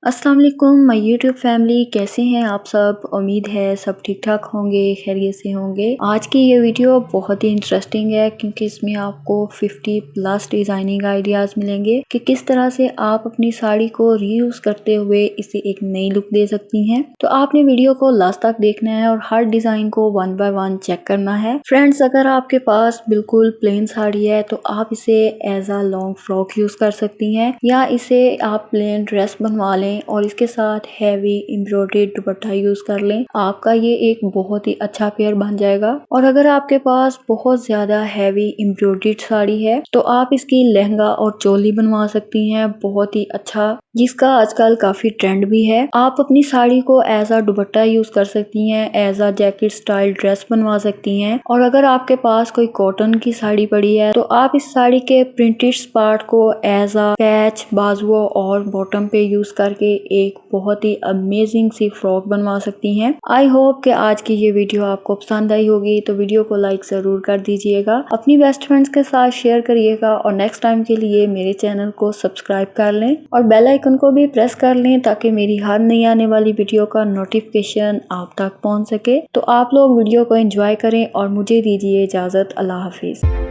अस्सलाम वालेकुम my YouTube family, कैसे हैं आप सब। उम्मीद है सब ठीक ठाक होंगे, खैरियत से होंगे। आज की ये वीडियो बहुत ही इंटरेस्टिंग है क्योंकि इसमें आपको 50 प्लस डिजाइनिंग आइडियाज मिलेंगे कि किस तरह से आप अपनी साड़ी को रीयूज करते हुए इसे एक नई लुक दे सकती हैं। तो आपने वीडियो को लास्ट तक देखना है और हर डिजाइन को वन बाय वन चेक करना है। फ्रेंड्स, अगर आपके पास बिल्कुल प्लेन साड़ी है तो आप इसे as a long frock use कर सकती हैं या इसे आप प्लेन ड्रेस बनवा लें और इसके साथ हैवी एम्ब्रॉयडरी दुपट्टा यूज कर लें। आपका ये एक बहुत ही अच्छा पेयर बन जाएगा। और अगर आपके पास बहुत ज्यादा हैवी एम्ब्रॉयडरी साड़ी है तो आप इसकी लहंगा और चोली बनवा सकती हैं, बहुत ही अच्छा, जिसका आजकल काफी ट्रेंड भी है। आप अपनी साड़ी को एज अ दुपट्टा यूज कर सकती हैं, as a jacket style dress बनवा सकती हैं। और अगर आपके पास कोई कॉटन की साड़ी पड़ी है तो आप इस साड़ी के प्रिंटेड पार्ट को एज अ पैच, बाजुओं और बॉटम पे यूज करके एक बहुत ही अमेजिंग सी फ्रॉक बनवा सकती हैं। आई होप कि आज की ये वीडियो आपको पसंद आई होगी, तो वीडियो को लाइक जरूर कर दीजिएगा, अपनी बेस्ट फ्रेंड्स के साथ शेयर करिएगा और नेक्स्ट टाइम के लिए मेरे चैनल को सब्सक्राइब कर लें और बेल आइकन को भी प्रेस कर लें ताकि मेरी हर नई आने वाली वीडियो का नोटिफिकेशन आप तक पहुंच सके। तो आप लोग वीडियो को एंजॉय करें और मुझे दीजिए इजाजत। अल्लाह हाफिज।